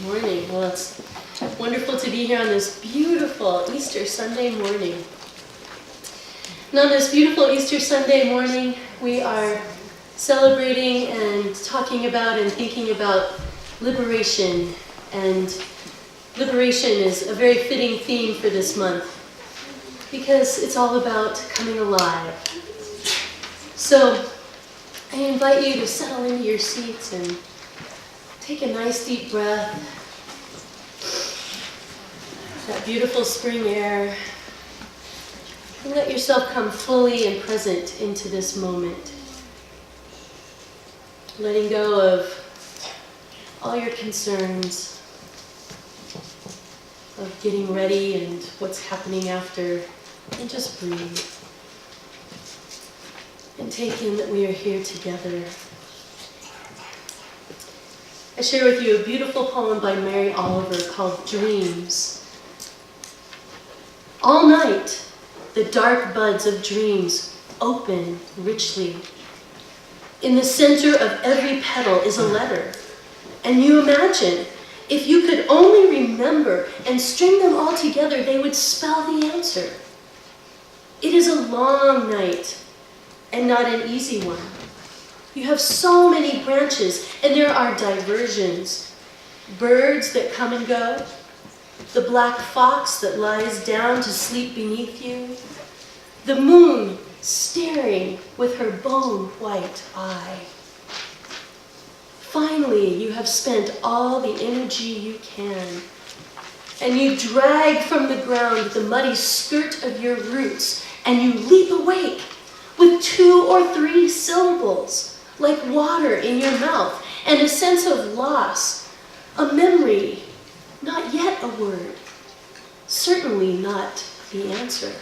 Morning. Well, it's wonderful to be here on this beautiful Easter Sunday morning. And on this beautiful Easter Sunday morning, we are celebrating and talking about and thinking about liberation. And liberation is a very fitting theme for this month because it's all about coming alive. So I invite you to settle into your seats and take a nice deep breath. That beautiful spring air. And let yourself come fully and present into this moment. Letting go of all your concerns, of getting ready and what's happening after, and just breathe. And take in that we are here together. I share with you a beautiful poem by Mary Oliver called Dreams. All night, the dark buds of dreams open richly. In the center of every petal is a letter. And you imagine, if you could only remember and string them all together, they would spell the answer. It is a long night and not an easy one. You have so many branches, and there are diversions. Birds that come and go, the black fox that lies down to sleep beneath you, the moon staring with her bone-white eye. Finally, you have spent all the energy you can, and you drag from the ground the muddy skirt of your roots, and you leap awake with 2 or 3 syllables, like water in your mouth, and a sense of loss, a memory, not yet a word, certainly not the answer.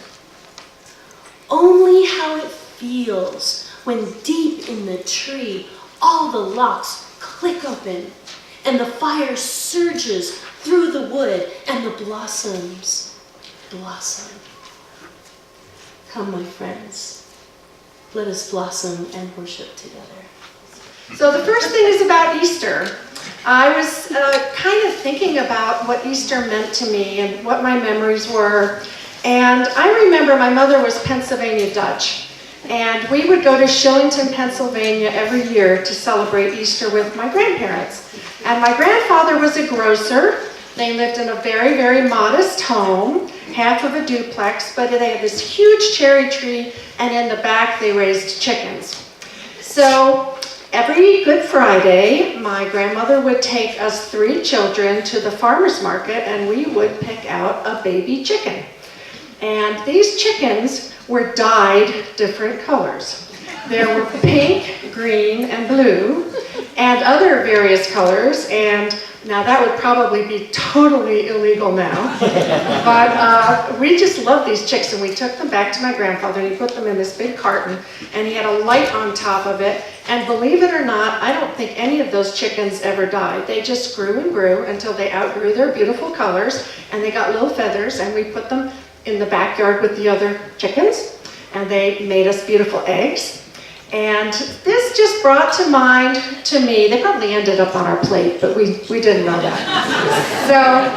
Only how it feels when deep in the tree all the locks click open, and the fire surges through the wood, and the blossoms blossom. Come, my friends, let us blossom and worship together. So the first thing is about Easter. I was kind of thinking about what Easter meant to me and what my memories were. And I remember my mother was Pennsylvania Dutch. And we would go to Shillington, Pennsylvania every year to celebrate Easter with my grandparents. And my grandfather was a grocer. They lived in a very, very modest home, half of a duplex, but they had this huge cherry tree, and in the back they raised chickens. So every Good Friday, my grandmother would take us 3 children to the farmer's market, and we would pick out a baby chicken. And these chickens were dyed different colors. There were pink, green, and blue, and other various colors, and now that would probably be totally illegal now, but we just loved these chicks, and we took them back to my grandfather, and he put them in this big carton, and he had a light on top of it, and believe it or not, I don't think any of those chickens ever died. They just grew and grew until they outgrew their beautiful colors, and they got little feathers, and we put them in the backyard with the other chickens, and they made us beautiful eggs. And this just brought to mind to me, they probably ended up on our plate, but we didn't know that. So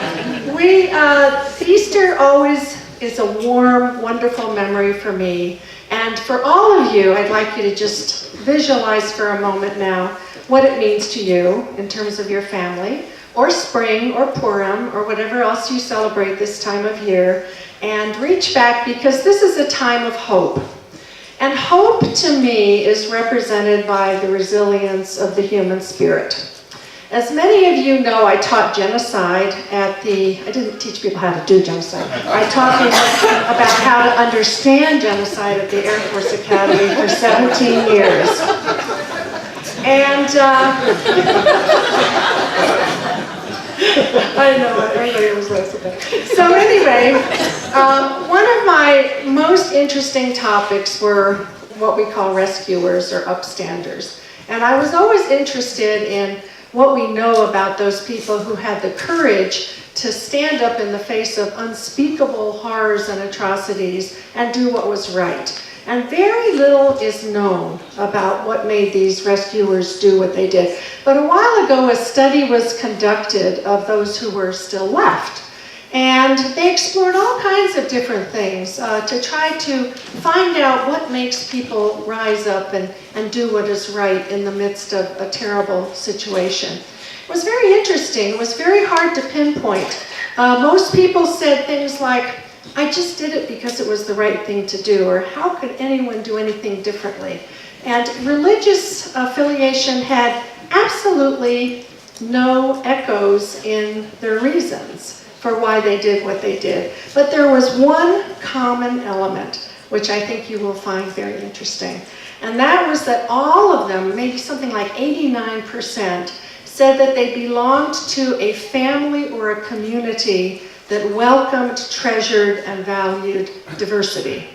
Easter always is a warm, wonderful memory for me. And for all of you, I'd like you to just visualize for a moment now what it means to you in terms of your family, or spring, or Purim, or whatever else you celebrate this time of year, and reach back, because this is a time of hope. And hope, to me, is represented by the resilience of the human spirit. As many of you know, I taught genocide I didn't teach people how to do genocide. I taught people about how to understand genocide at the Air Force Academy for 17 years. And I know, everybody was listening. So anyway, one of my most interesting topics were what we call rescuers or upstanders. And I was always interested in what we know about those people who had the courage to stand up in the face of unspeakable horrors and atrocities and do what was right. And very little is known about what made these rescuers do what they did. But a while ago, a study was conducted of those who were still left. And they explored all kinds of different things to try to find out what makes people rise up and do what is right in the midst of a terrible situation. It was very interesting. It was very hard to pinpoint. Most people said things like, I just did it because it was the right thing to do, or how could anyone do anything differently? And religious affiliation had absolutely no echoes in their reasons for why they did what they did. But there was one common element, which I think you will find very interesting. And that was that all of them, maybe something like 89%, said that they belonged to a family or a community that welcomed, treasured, and valued diversity,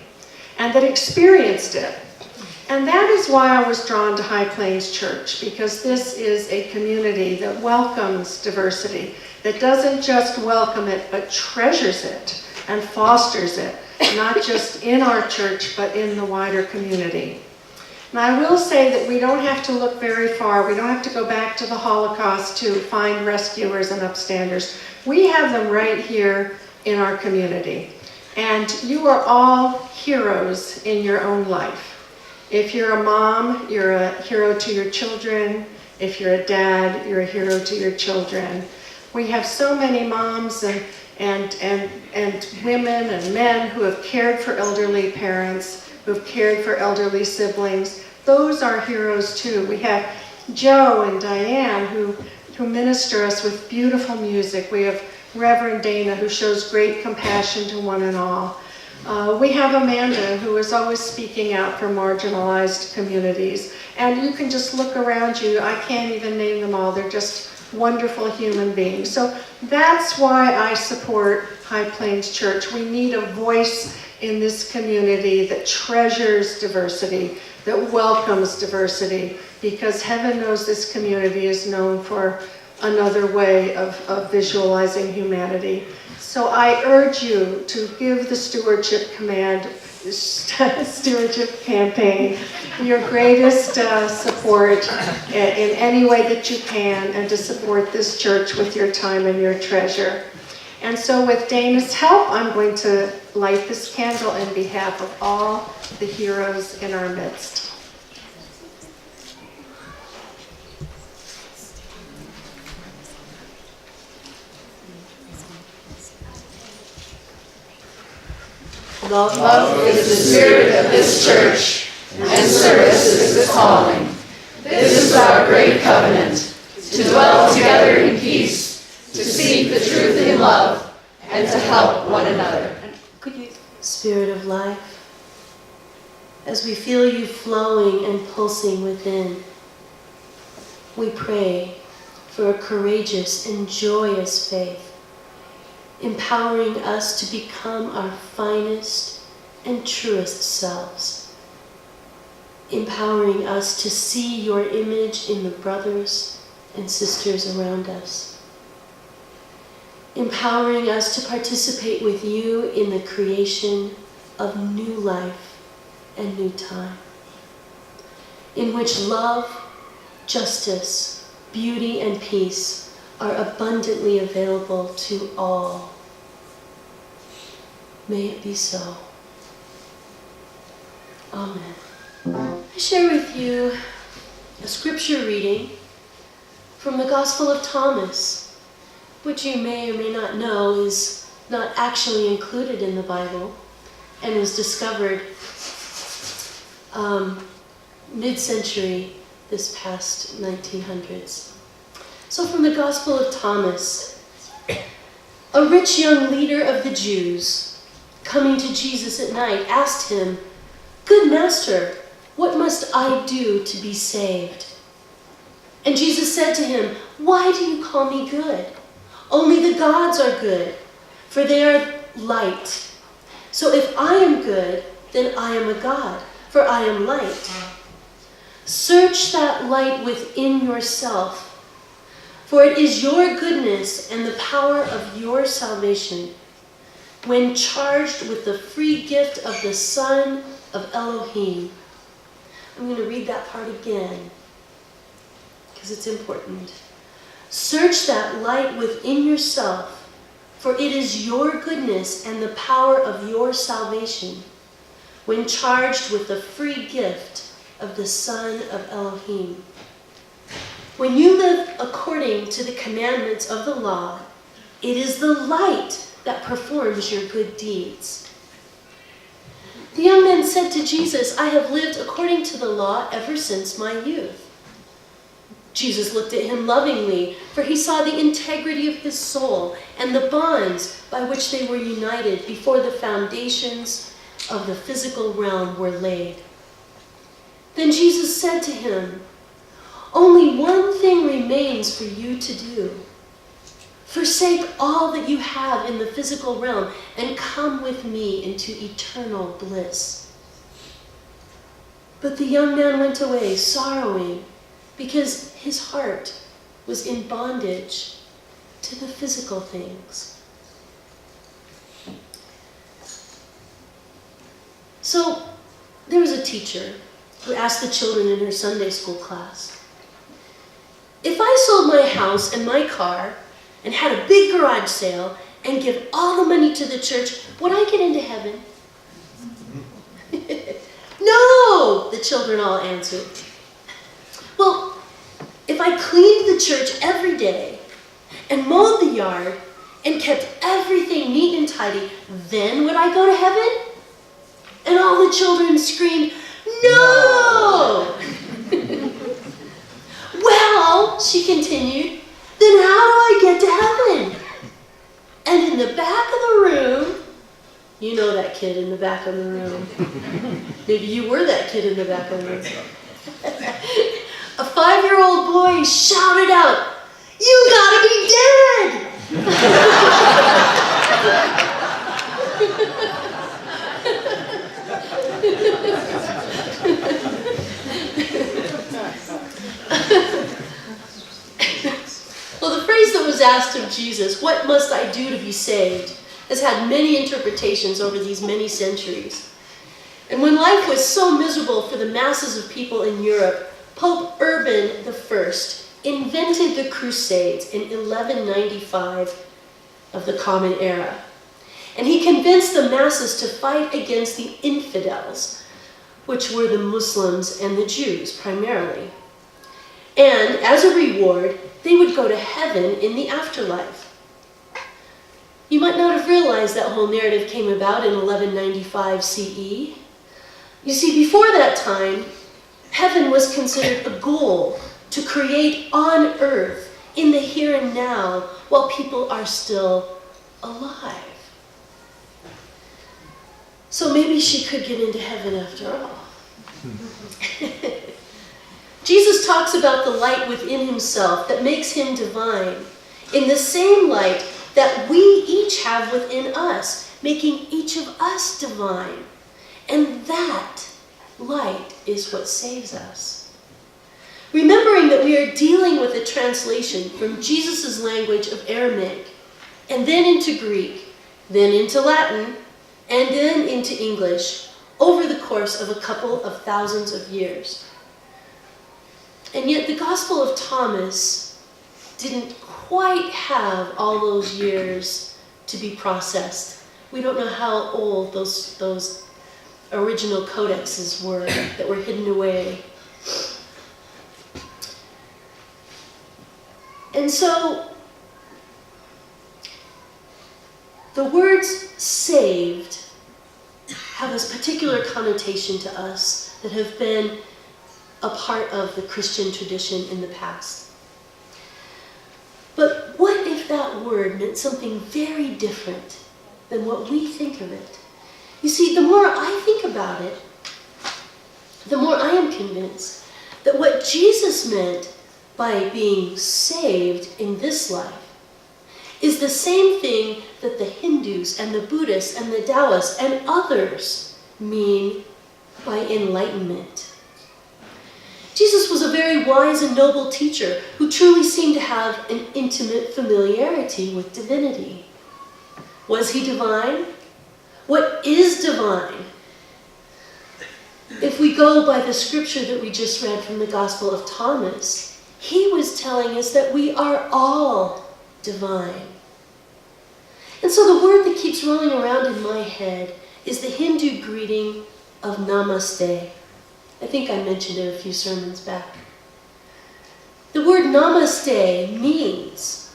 and that experienced it. And that is why I was drawn to High Plains Church, because this is a community that welcomes diversity, that doesn't just welcome it, but treasures it and fosters it, not just in our church, but in the wider community. And I will say that we don't have to look very far. We don't have to go back to the Holocaust to find rescuers and upstanders. We have them right here in our community. And you are all heroes in your own life. If you're a mom, you're a hero to your children. If you're a dad, you're a hero to your children. We have so many moms and women and men who have cared for elderly parents, who've cared for elderly siblings. Those are heroes too. We have Joe and Diane who minister us with beautiful music. We have Reverend Dana who shows great compassion to one and all. We have Amanda who is always speaking out for marginalized communities. And you can just look around you. I can't even name them all. They're just wonderful human beings. So that's why I support High Plains Church. We need a voice in this community that treasures diversity, that welcomes diversity, because heaven knows this community is known for another way of visualizing humanity. So I urge you to give the stewardship campaign your greatest support in any way that you can, and to support this church with your time and your treasure. And so with Dana's help, I'm going to light this candle in behalf of all the heroes in our midst. Love is the spirit of this church, and service is the calling. This is our great covenant, to dwell together in peace, to seek the truth in love, and to help one another. Could you, Spirit of life, as we feel you flowing and pulsing within, we pray for a courageous and joyous faith, empowering us to become our finest and truest selves, empowering us to see your image in the brothers and sisters around us, empowering us to participate with you in the creation of new life and new time, in which love, justice, beauty, and peace are abundantly available to all. May it be so. Amen. I share with you a scripture reading from the Gospel of Thomas, which you may or may not know is not actually included in the Bible and was discovered mid-century, this past 1900s. So from the Gospel of Thomas, a rich young leader of the Jews, coming to Jesus at night, asked him, "Good master, what must I do to be saved?" And Jesus said to him, "Why do you call me good? Only the gods are good, for they are light. So if I am good, then I am a god, for I am light. Search that light within yourself, for it is your goodness and the power of your salvation, when charged with the free gift of the Son of Elohim. I'm going to read that part again because it's important. Search that light within yourself, for it is your goodness and the power of your salvation when charged with the free gift of the Son of Elohim. When you live according to the commandments of the law, it is the light that performs your good deeds. The young man said to Jesus, I have lived according to the law ever since my youth. Jesus looked at him lovingly, for he saw the integrity of his soul and the bonds by which they were united before the foundations of the physical realm were laid. Then Jesus said to him, only one thing remains for you to do. Forsake all that you have in the physical realm and come with me into eternal bliss. But the young man went away sorrowing because his heart was in bondage to the physical things. So there was a teacher who asked the children in her Sunday school class, if I sold my house and my car and had a big garage sale and give all the money to the church, would I get into heaven? No, the children all answered. Well, if I cleaned the church every day and mowed the yard and kept everything neat and tidy, then would I go to heaven? And all the children screamed, no! Well, she continued, then how do I get to heaven? And in the back of the room, you know that kid in the back of the room. Maybe you were that kid in the back of the room. A 5-year-old boy shouted out, you gotta be dead! Well, the phrase that was asked of Jesus, what must I do to be saved, has had many interpretations over these many centuries. And when life was so miserable for the masses of people in Europe, Pope Urban I invented the Crusades in 1195 of the Common Era. And he convinced the masses to fight against the infidels, which were the Muslims and the Jews primarily. And as a reward, they would go to heaven in the afterlife. You might not have realized that whole narrative came about in 1195 CE. You see, before that time, heaven was considered a goal to create on earth in the here and now while people are still alive. So maybe she could get into heaven after all. Jesus talks about the light within himself that makes him divine, in the same light that we each have within us, making each of us divine. And that light is what saves us. Remembering that we are dealing with a translation from Jesus' language of Aramaic, and then into Greek, then into Latin, and then into English, over the course of a couple of thousands of years. And yet the Gospel of Thomas didn't quite have all those years to be processed. We don't know how old those original codexes were that were hidden away. And so the words saved have this particular connotation to us that have been a part of the Christian tradition in the past. But what if that word meant something very different than what we think of it? You see, the more I think about it, the more I am convinced that what Jesus meant by being saved in this life is the same thing that the Hindus and the Buddhists and the Taoists and others mean by enlightenment. Jesus was a very wise and noble teacher who truly seemed to have an intimate familiarity with divinity. Was he divine? What is divine? we go by the scripture that we just read from the Gospel of Thomas, he was telling us that we are all divine. And so the word that keeps rolling around in my head is the Hindu greeting of Namaste. I think I mentioned it a few sermons back. The word Namaste means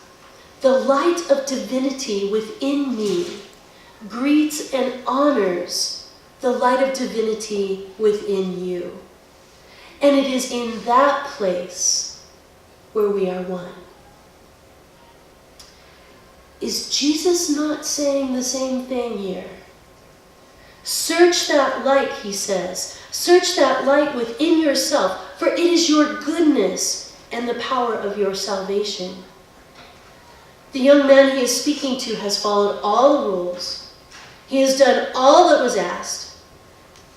the light of divinity within me greets and honors the light of divinity within you. And it is in that place where we are one. Is Jesus not saying the same thing here? Search that light, he says. Search that light within yourself, for it is your goodness and the power of your salvation. The young man he is speaking to has followed all the rules. He has done all that was asked,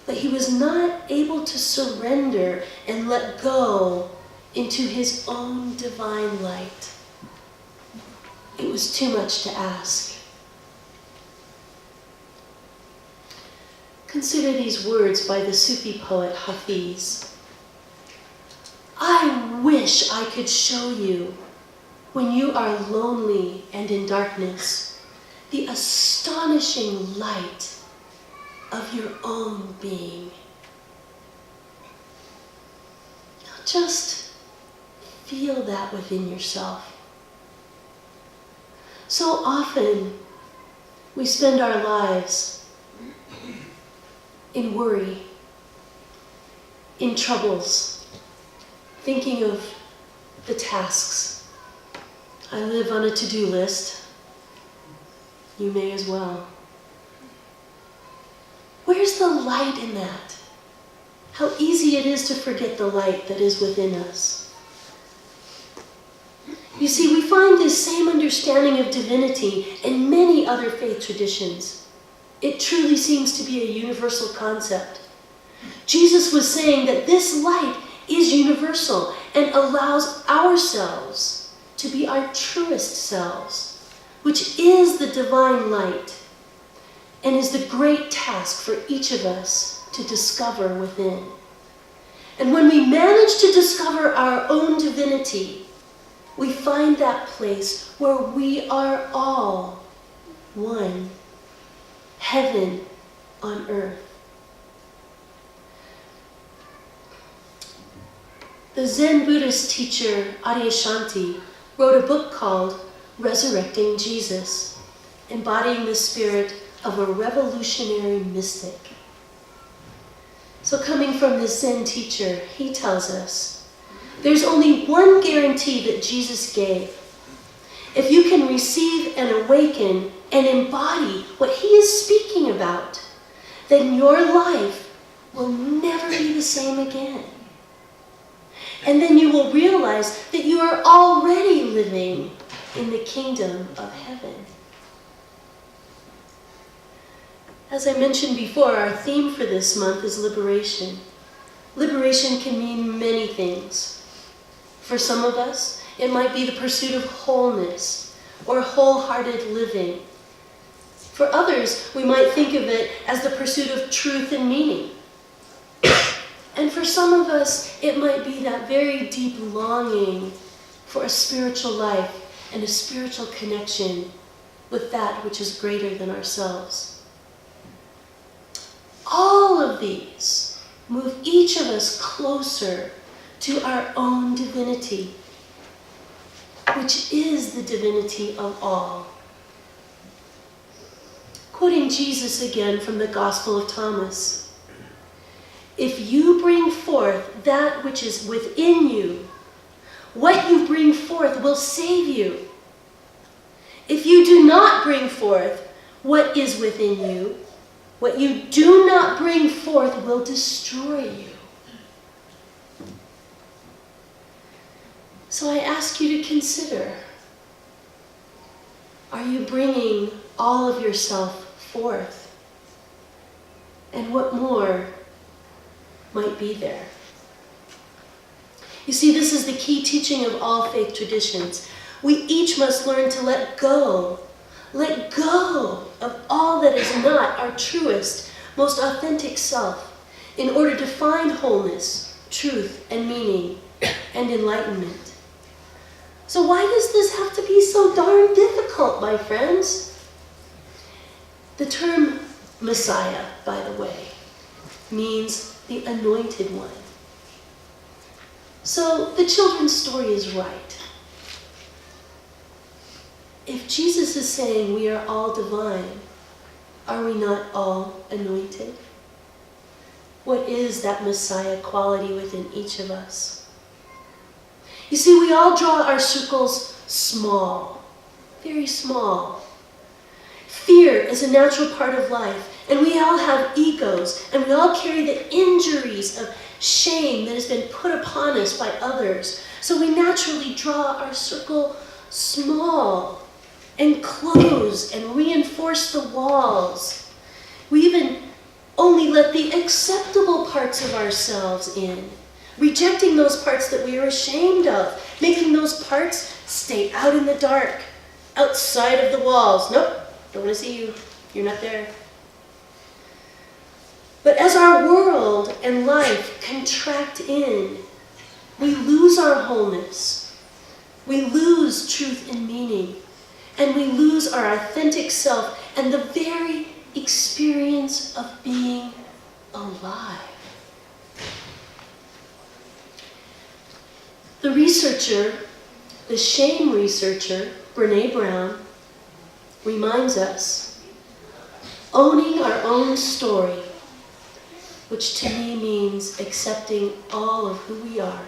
but he was not able to surrender and let go into his own divine light. It was too much to ask. Consider these words by the Sufi poet Hafiz. I wish I could show you, when you are lonely and in darkness, the astonishing light of your own being. Now just feel that within yourself. So often we spend our lives in worry, in troubles, thinking of the tasks. I live on a to-do list. You may as well. Where's the light in that? How easy it is to forget the light that is within us. You see, we find this same understanding of divinity in many other faith traditions. It truly seems to be a universal concept. Jesus was saying that this light is universal and allows ourselves to be our truest selves, which is the divine light and is the great task for each of us to discover within. And when we manage to discover our own divinity, we find that place where we are all one. Heaven on earth. The Zen Buddhist teacher Adyashanti wrote a book called Resurrecting Jesus, embodying the spirit of a revolutionary mystic. So coming from this Zen teacher, he tells us, there's only one guarantee that Jesus gave. If you can receive and awaken and embody what he is speaking about, then your life will never be the same again. And then you will realize that you are already living in the kingdom of heaven. As I mentioned before, our theme for this month is liberation. Liberation can mean many things. For some of us, it might be the pursuit of wholeness or wholehearted living. For others, we might think of it as the pursuit of truth and meaning. And for some of us, it might be that very deep longing for a spiritual life and a spiritual connection with that which is greater than ourselves. All of these move each of us closer to our own divinity, which is the divinity of all. Quoting Jesus again from the Gospel of Thomas, if you bring forth that which is within you, what you bring forth will save you. If you do not bring forth what is within you, what you do not bring forth will destroy you. So I ask you to consider, are you bringing all of yourself forth? And what more might be there? You see, this is the key teaching of all faith traditions. We each must learn to let go of all that is not our truest, most authentic self in order to find wholeness, truth, and meaning, and enlightenment. So why does this have to be so darn difficult, my friends? The term Messiah, by the way, means the anointed one. So the children's story is right. If Jesus is saying we are all divine, are we not all anointed? What is that Messiah quality within each of us? You see, we all draw our circles small, very small. Fear is a natural part of life, and we all have egos, and we all carry the injuries of shame that has been put upon us by others. So we naturally draw our circle small and close and reinforce the walls. We even only let the acceptable parts of ourselves in, rejecting those parts that we are ashamed of, making those parts stay out in the dark, outside of the walls. Nope, don't want to see you. You're not there. But as our world and life contract in, we lose our wholeness. We lose truth and meaning. And we lose our authentic self and the very experience of being alive. The researcher, the shame researcher, Brené Brown, reminds us, owning our own story, which to me means accepting all of who we are.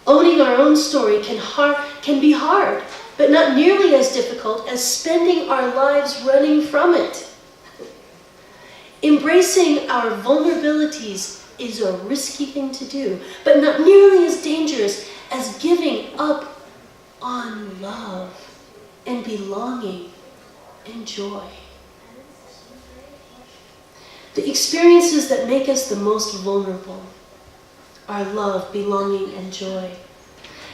Owning our own story can be hard, but not nearly as difficult as spending our lives running from it. Embracing our vulnerabilities is a risky thing to do, but not nearly as dangerous as giving up on love and belonging and joy. The experiences that make us the most vulnerable are love, belonging, and joy.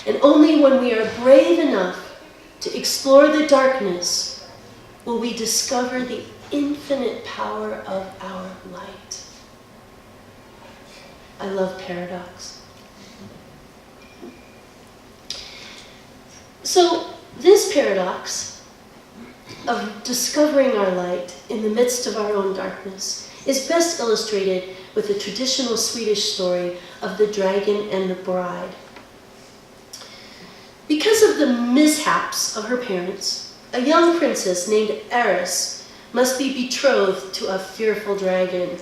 And only when we are brave enough to explore the darkness will we discover the infinite power of our light. I love paradox. So this paradox of discovering our light in the midst of our own darkness is best illustrated with the traditional Swedish story of the dragon and the bride. Because of the mishaps of her parents, a young princess named Eris must be betrothed to a fearful dragon.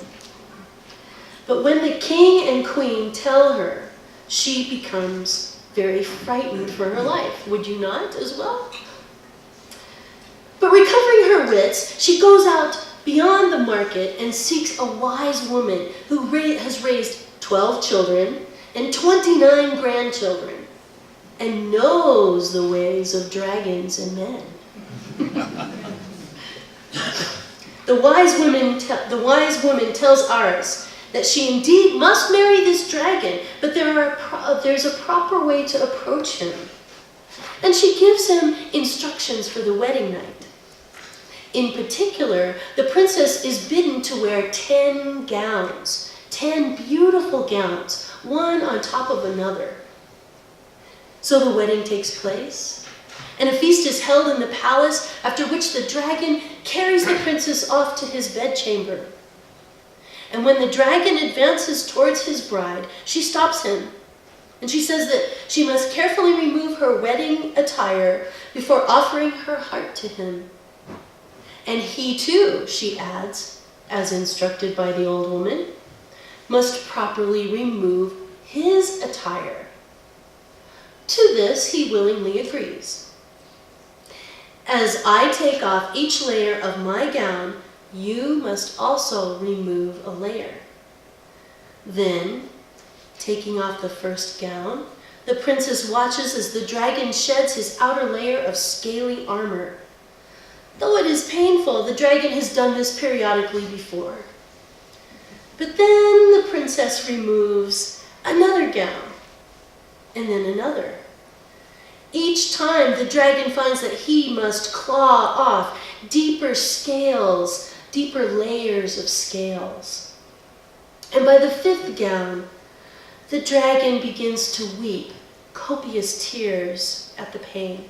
But when the king and queen tell her, she becomes very frightened for her life. Would you not as well? But recovering her wits, she goes out beyond the market and seeks a wise woman who has raised 12 children and 29 grandchildren and knows the ways of dragons and men. The wise woman tells Aris that she indeed must marry this dragon, but there's a proper way to approach him. And she gives him instructions for the wedding night. In particular, the princess is bidden to wear 10 gowns, 10 beautiful gowns, one on top of another. So the wedding takes place, and a feast is held in the palace, after which the dragon carries the princess off to his bedchamber. And when the dragon advances towards his bride, she stops him, and she says that she must carefully remove her wedding attire before offering her heart to him. And he too, she adds, as instructed by the old woman, must properly remove his attire. To this he willingly agrees. As I take off each layer of my gown, you must also remove a layer. Then, taking off the first gown, the princess watches as the dragon sheds his outer layer of scaly armor. Though it is painful, the dragon has done this periodically before. But then the princess removes another gown, and then another. Each time the dragon finds that he must claw off deeper scales, deeper layers of scales. And by the 5th gown, the dragon begins to weep copious tears at the pain.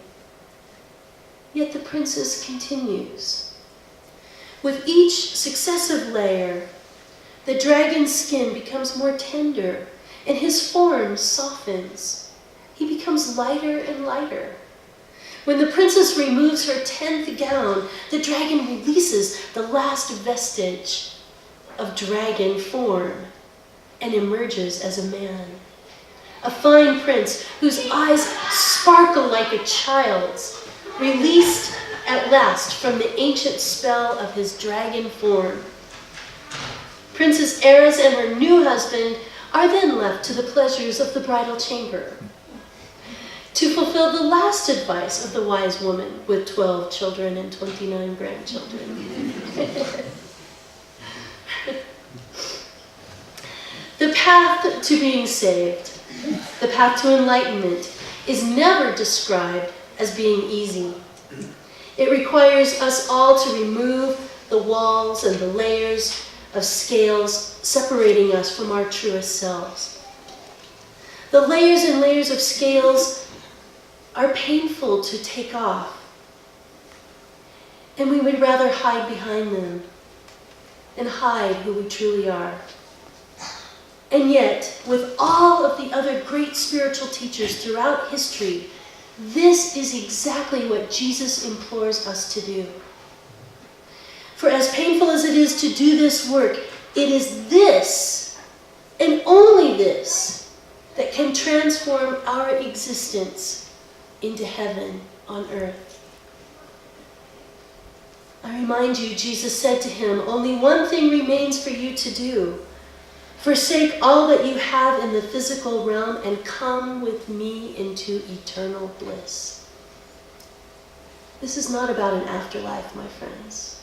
Yet the princess continues. With each successive layer, the dragon's skin becomes more tender and his form softens. He becomes lighter and lighter. When the princess removes her 10th gown, the dragon releases the last vestige of dragon form and emerges as a man. A fine prince whose eyes sparkle like a child's, released at last from the ancient spell of his dragon form. Princess Eris and her new husband are then left to the pleasures of the bridal chamber, to fulfill the last advice of the wise woman with 12 children and 29 grandchildren. The path to being saved, the path to enlightenment, is never described as being easy. It requires us all to remove the walls and the layers of scales separating us from our truest selves. The layers and layers of scales are painful to take off, and we would rather hide behind them and hide who we truly are. And yet, with all of the other great spiritual teachers throughout history, this is exactly what Jesus implores us to do. For as painful as it is to do this work, it is this, and only this, that can transform our existence into heaven on earth. I remind you, Jesus said to him, "Only one thing remains for you to do. Forsake all that you have in the physical realm and come with me into eternal bliss." This is not about an afterlife, my friends.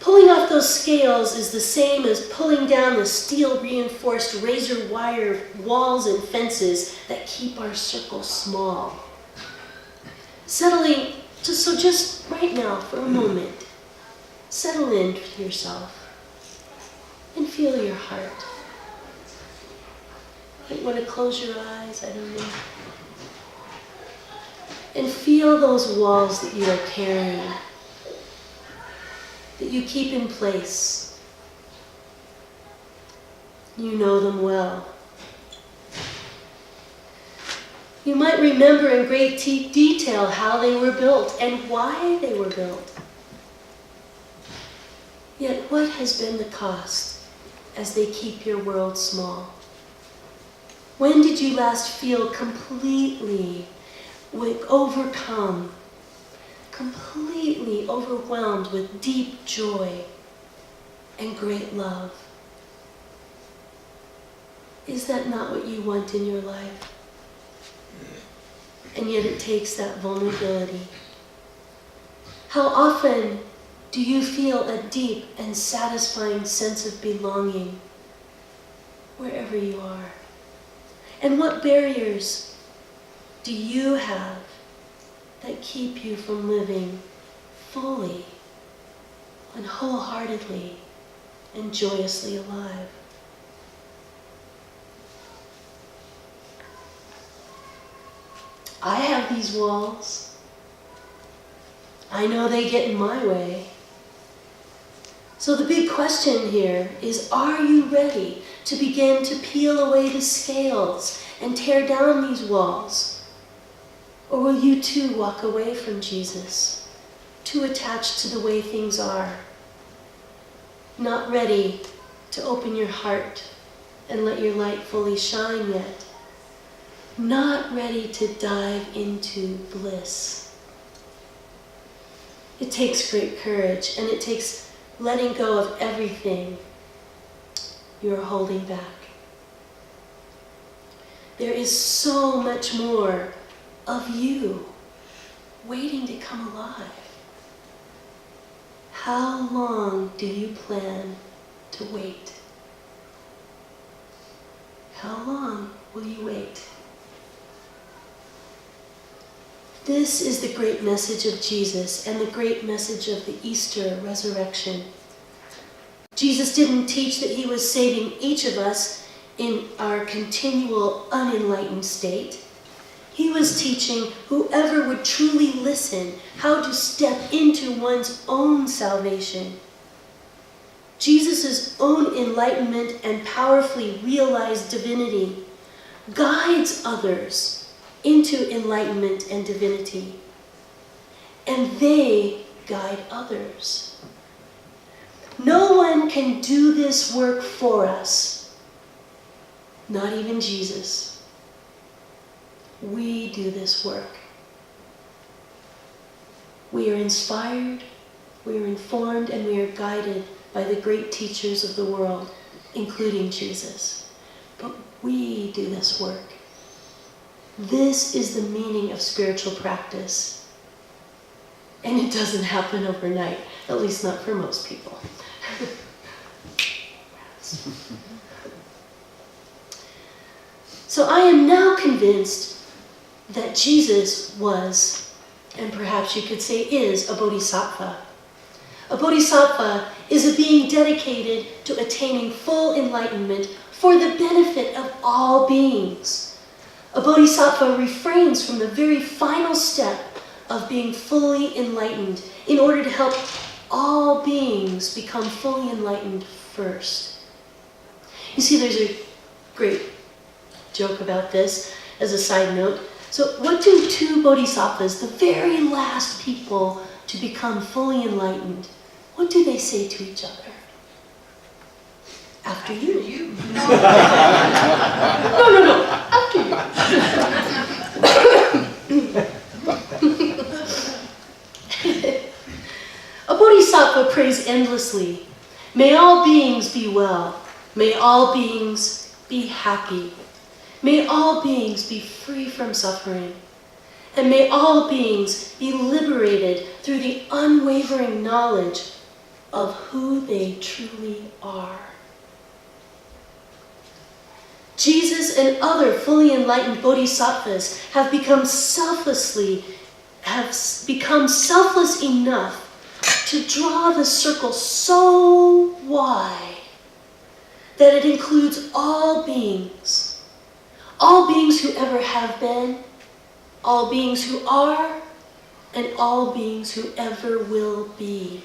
Pulling off those scales is the same as pulling down the steel-reinforced razor wire walls and fences that keep our circle small. So just right now, for a moment, settle in to yourself and feel your heart. You might want to close your eyes, I don't know. And feel those walls that you are carrying, that you keep in place. You know them well. You might remember in great detail how they were built and why they were built. Yet what has been the cost as they keep your world small? When did you last feel completely overcome, completely overwhelmed with deep joy and great love? Is that not what you want in your life? And yet it takes that vulnerability. How often do you feel a deep and satisfying sense of belonging wherever you are? And what barriers do you have that keep you from living fully and wholeheartedly and joyously alive? I have these walls. I know they get in my way. So the big question here is, are you ready to begin to peel away the scales and tear down these walls? Or will you too walk away from Jesus, too attached to the way things are, not ready to open your heart and let your light fully shine yet, not ready to dive into bliss? It takes great courage, and it takes letting go of everything you're holding back. There is so much more of you waiting to come alive. How long do you plan to wait? How long will you wait? This is the great message of Jesus and the great message of the Easter resurrection. Jesus didn't teach that he was saving each of us in our continual unenlightened state. He was teaching whoever would truly listen how to step into one's own salvation. Jesus' own enlightenment and powerfully realized divinity guides others into enlightenment and divinity, and they guide others. No one can do this work for us, not even Jesus. We do this work. We are inspired, we are informed, and we are guided by the great teachers of the world, including Jesus. But we do this work. This is the meaning of spiritual practice. And it doesn't happen overnight, at least not for most people. So I am now convinced that Jesus was, and perhaps you could say is, a bodhisattva. A bodhisattva is a being dedicated to attaining full enlightenment for the benefit of all beings. A bodhisattva refrains from the very final step of being fully enlightened in order to help all beings become fully enlightened first. You see, there's a great joke about this as a side note. So what do two bodhisattvas, the very last people to become fully enlightened, what do they say to each other? After you. No. No. After you. A bodhisattva prays endlessly. May all beings be well. May all beings be happy. May all beings be free from suffering. And may all beings be liberated through the unwavering knowledge of who they truly are. Jesus and other fully enlightened bodhisattvas have become selfless enough to draw the circle so wide that it includes all beings who ever have been, all beings who are, and all beings who ever will be.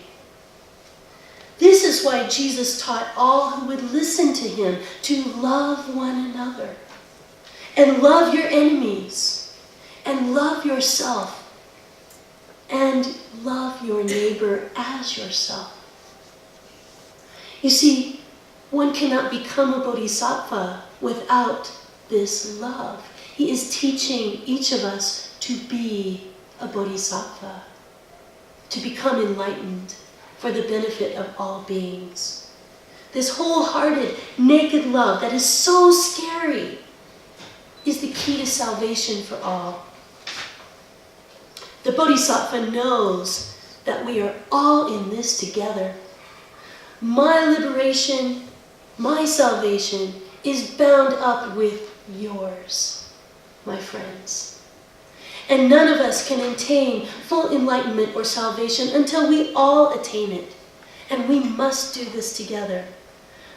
This is why Jesus taught all who would listen to him to love one another, and love your enemies, and love yourself, and love your neighbor as yourself. You see, one cannot become a bodhisattva without this love. He is teaching each of us to be a bodhisattva, to become enlightened for the benefit of all beings. This wholehearted, naked love that is so scary is the key to salvation for all. The bodhisattva knows that we are all in this together. My liberation, my salvation is bound up with yours, my friends. And none of us can attain full enlightenment or salvation until we all attain it. And we must do this together.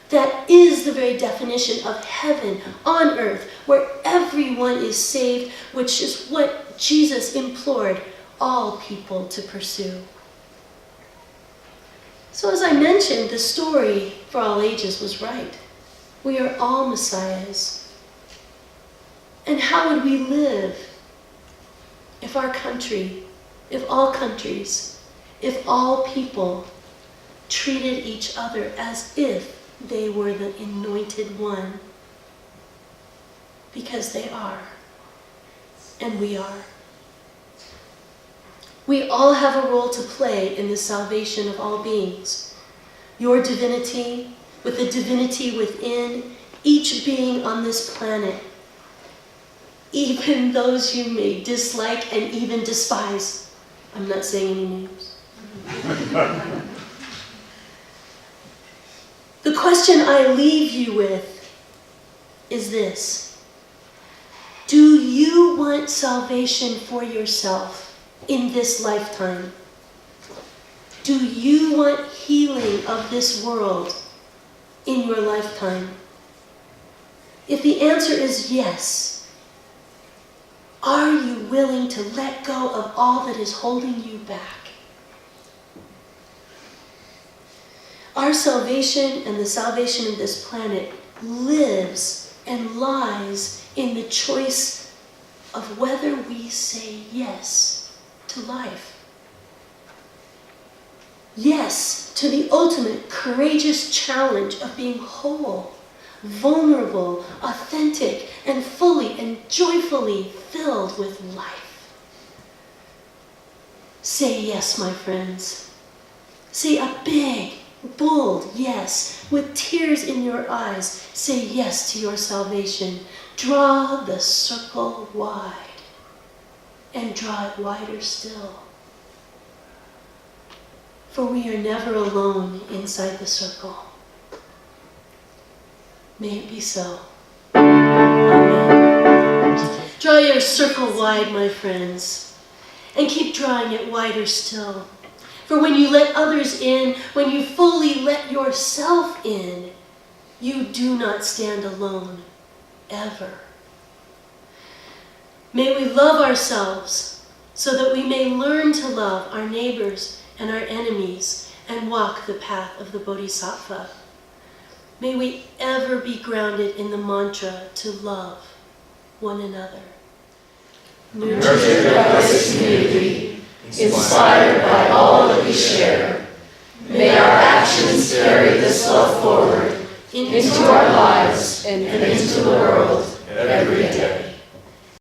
That is the very definition of heaven on earth, where everyone is saved, which is what Jesus implored all people to pursue. So as I mentioned, the story for all ages was right. We are all messiahs. And how would we live if our country, if all countries, if all people treated each other as if they were the anointed one? Because they are, and we are. We all have a role to play in the salvation of all beings. Your divinity, with the divinity within each being on this planet, even those you may dislike and even despise. I'm not saying any names. The question I leave you with is this: do you want salvation for yourself in this lifetime? Do you want healing of this world in your lifetime? If the answer is yes, are you willing to let go of all that is holding you back? Our salvation and the salvation of this planet lives and lies in the choice of whether we say yes to life. Yes to the ultimate courageous challenge of being whole, vulnerable, authentic, and fully and joyfully filled with life. Say yes, my friends. Say a big, bold yes, with tears in your eyes. Say yes to your salvation. Draw the circle wide, and draw it wider still. For we are never alone inside the circle. May it be so. Amen. Draw your circle wide, my friends, and keep drawing it wider still. For when you let others in, when you fully let yourself in, you do not stand alone, ever. May we love ourselves so that we may learn to love our neighbors and our enemies and walk the path of the Bodhisattva. May we ever be grounded in the mantra to love one another. Nurtured by this community, inspired by all that we share, may our actions carry this love forward into our lives and into the world every day.